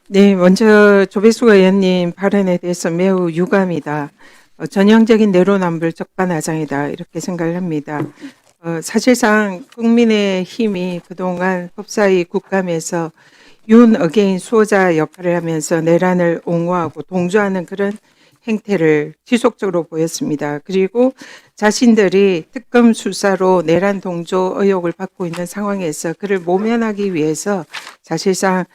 네, 먼저 조배수 의원님 발언에 대해서 매우 유감이다. 전형적인 내로남불 적반하장이다. 이렇게 생각을 합니다. 사실상 국민의힘이 그동안 법사위 국감에서 윤 어게인 수호자 역할을 하면서 내란을 옹호하고 동조하는 그런 행태를 지속적으로 보였습니다. 그리고 자신들이 특검 수사로 내란 동조 의혹을 받고 있는 상황에서 그를 모면하기 위해서 사실상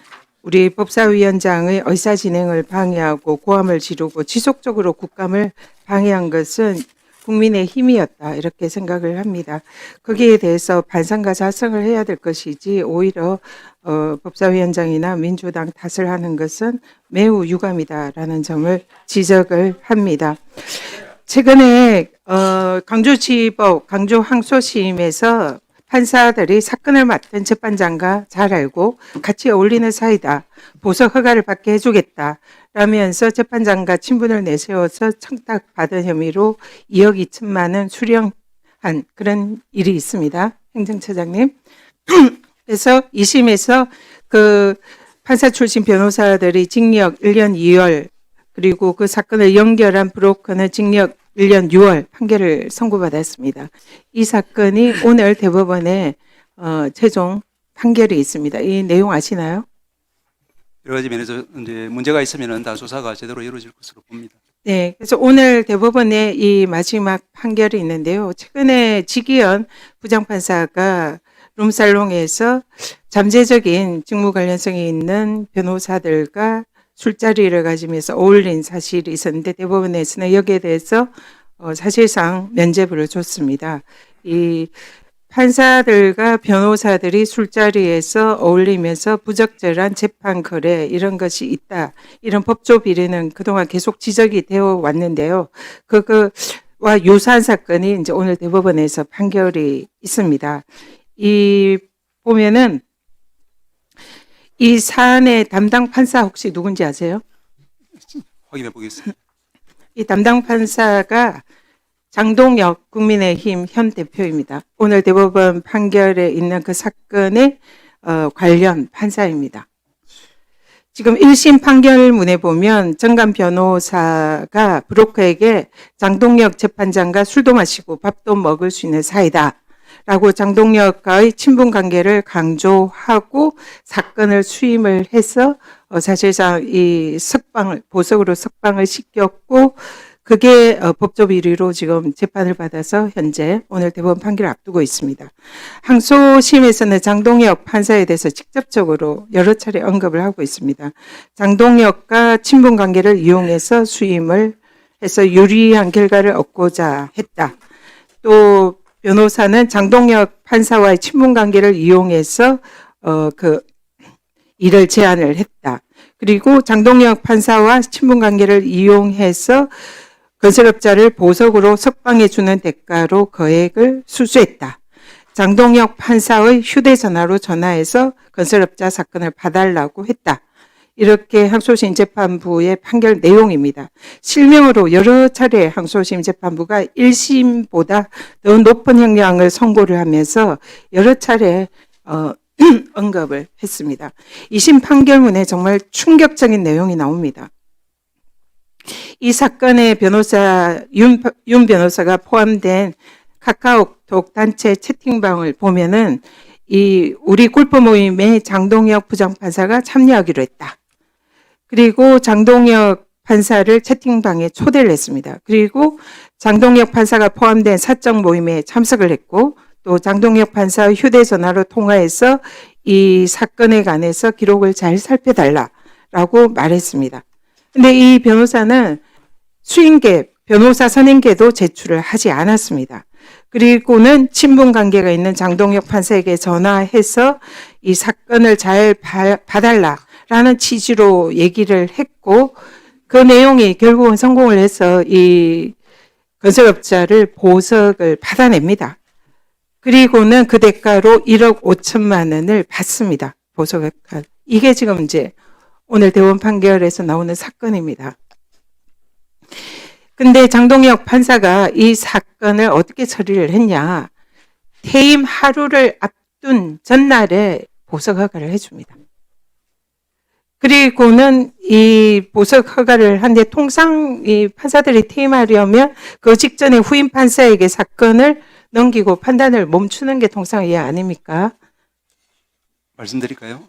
우리 법사위원장의 의사 진행을 방해하고 고함을 지르고 지속적으로 국감을 방해한 것은 국민의 힘이었다 이렇게 생각을 합니다. 거기에 대해서 반성과 자성을 해야 될 것이지 오히려 법사위원장이나 민주당 탓을 하는 것은 매우 유감이다라는 점을 지적을 합니다. 최근에 강주지법, 강주 항소심에서 판사들이 사건을 맡은 재판장과 잘 알고 같이 어울리는 사이다. 보석 허가를 받게 해주겠다. 라면서 재판장과 친분을 내세워서 청탁받은 혐의로 2억 2천만 원 수령한 그런 일이 있습니다. 행정처장님. 그래서 2심에서 그 판사 출신 변호사들이 징역 1년 2월 그리고 그 사건을 연결한 브로커는 징역 1년 6월 판결을 선고받았습니다. 이 사건이 오늘 대법원에 최종 판결이 있습니다. 이 내용 아시나요? 여러 가지 면에서 이제 문제가 있으면은 다 조사가 제대로 이루어질 것으로 봅니다. 네, 그래서 오늘 대법원에 이 마지막 판결이 있는데요. 최근에 지기현 부장판사가 룸살롱에서 잠재적인 직무 관련성이 있는 변호사들과 술자리를 가지면서 어울린 사실이 있었는데 대법원에서는 여기에 대해서 사실상 면죄부를 줬습니다. 이 판사들과 변호사들이 술자리에서 어울리면서 부적절한 재판 거래 이런 것이 있다. 이런 법조 비리는 그동안 계속 지적이 되어 왔는데요. 그거와 유사한 사건이 이제 오늘 대법원에서 판결이 있습니다. 이 보면은 이 사안의 담당 판사 혹시 누군지 아세요? 확인해 보겠습니다. 이 담당 판사가 장동혁 국민의힘 현 대표입니다. 오늘 대법원 판결에 있는 그 사건의 관련 판사입니다. 지금 1심 판결문에 보면 정관 변호사가 브로커에게 장동혁 재판장과 술도 마시고 밥도 먹을 수 있는 사이다. 라고 장동혁과의 친분 관계를 강조하고 사건을 수임을 해서 사실상 이 보석으로 석방을 시켰고 그게 법조 비리로 지금 재판을 받아서 현재 오늘 대법원 판결을 앞두고 있습니다. 항소심에서는 장동혁 판사에 대해서 직접적으로 여러 차례 언급을 하고 있습니다. 장동혁과 친분 관계를 이용해서 수임을 해서 유리한 결과를 얻고자 했다. 또 변호사는 장동혁 판사와의 친분 관계를 이용해서 일을 제안을 했다. 그리고 장동혁 판사와 친분 관계를 이용해서 건설업자를 보석으로 석방해 주는 대가로 거액을 수수했다. 장동혁 판사의 휴대전화로 전화해서 건설업자 사건을 봐달라고 했다. 이렇게 항소심 재판부의 판결 내용입니다. 실명으로 여러 차례 항소심 재판부가 1심보다 더 높은 형량을 선고를 하면서 여러 차례 언급을 했습니다. 2심 판결문에 정말 충격적인 내용이 나옵니다. 이 사건의 변호사 윤 변호사가 포함된 카카오톡 단체 채팅방을 보면은 이 우리 골프 모임에 장동혁 부장판사가 참여하기로 했다. 그리고 장동혁 판사를 채팅방에 초대를 했습니다. 그리고 장동혁 판사가 포함된 사적 모임에 참석을 했고 또 장동혁 판사의 휴대전화로 통화해서 이 사건에 관해서 기록을 잘 살펴달라라고 말했습니다. 근데 이 변호사는 수임계, 변호사 선임계도 제출을 하지 않았습니다. 그리고는 친분 관계가 있는 장동혁 판사에게 전화해서 이 사건을 잘 봐달라라는 취지로 얘기를 했고 그 내용이 결국은 성공을 해서 이 건설업자를 보석을 받아냅니다. 그리고는 그 대가로 1억 5천만 원을 받습니다. 보석을. 이게 지금 이제 오늘 대법원 판결에서 나오는 사건입니다. 근데 장동혁 판사가 이 사건을 어떻게 처리를 했냐. 퇴임 하루를 앞둔 전날에 보석 허가를 해줍니다. 그리고는 이 보석 허가를 한데 통상 이 판사들이 퇴임하려면 그 직전에 후임 판사에게 사건을 넘기고 판단을 멈추는 게 통상의 예 아닙니까? 말씀드릴까요?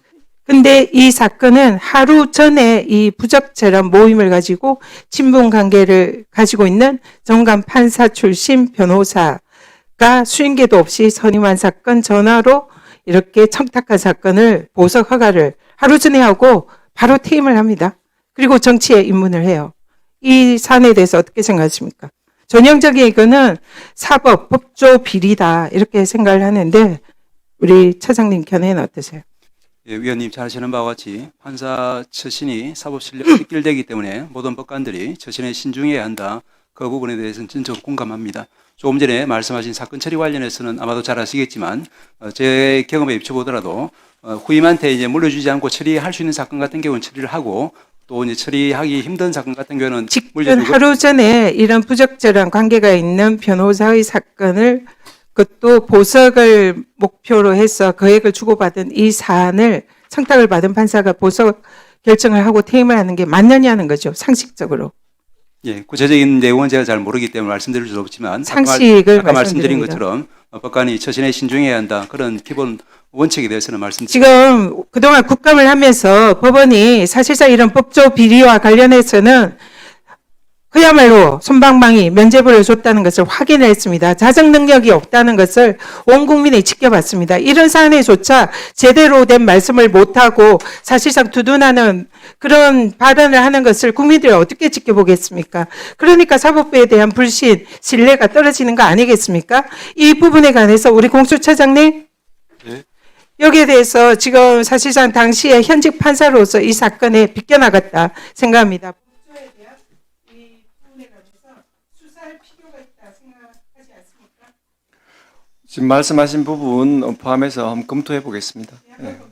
근데 이 사건은 하루 전에 이 부적절한 모임을 가지고 친분 관계를 가지고 있는 정관 판사 출신 변호사가 수임계도 없이 선임한 사건 전화로 이렇게 청탁한 사건을 보석 허가를 하루 전에 하고 바로 퇴임을 합니다. 그리고 정치에 입문을 해요. 이 사안에 대해서 어떻게 생각하십니까? 전형적인 이거는 사법, 법조 비리다 이렇게 생각을 하는데 우리 차장님 견해는 어떠세요? 예, 위원님 잘 아시는 바와 같이 판사 처신이 사법 실력에 직결되기 때문에 모든 법관들이 처신에 신중해야 한다. 그 부분에 대해서는 전적으로 공감합니다. 조금 전에 말씀하신 사건 처리 관련해서는 아마도 잘 아시겠지만 제 경험에 비춰보더라도 후임한테 이제 물려주지 않고 처리할 수 있는 사건 같은 경우는 처리를 하고 또 이제 처리하기 힘든 사건 같은 경우는 직전 하루 전에 이런 부적절한 관계가 있는 변호사의 사건을 그것도 보석을 목표로 해서 거액을 주고받은 이 사안을 청탁을 받은 판사가 보석 결정을 하고 퇴임을 하는 게 맞느냐는 거죠. 상식적으로. 예, 구체적인 내용은 제가 잘 모르기 때문에 말씀드릴 수 없지만 상식을 아까 말씀드린 말씀드립니다. 것처럼 법관이 처신에 신중해야 한다. 그런 기본 원칙에 대해서는 말씀드립니다. 지금 그동안 국감을 하면서 법원이 사실상 이런 법조 비리와 관련해서는 그야말로 솜방망이 면죄부를 줬다는 것을 확인을 했습니다. 자정 능력이 없다는 것을 온 국민이 지켜봤습니다. 이런 사안에조차 제대로 된 말씀을 못하고 사실상 두둔하는 그런 발언을 하는 것을 국민들이 어떻게 지켜보겠습니까? 그러니까 사법부에 대한 불신, 신뢰가 떨어지는 거 아니겠습니까? 이 부분에 관해서 우리 공수처장님 예. 여기에 대해서 지금 사실상 당시에 현직 판사로서 이 사건에 비껴나갔다 생각합니다. 법조에 대한 이 부분에 관해서 수사할 필요가 있다 생각하지 않습니까? 지금 말씀하신 부분 포함해서 한번 검토해 보겠습니다. 네, 한번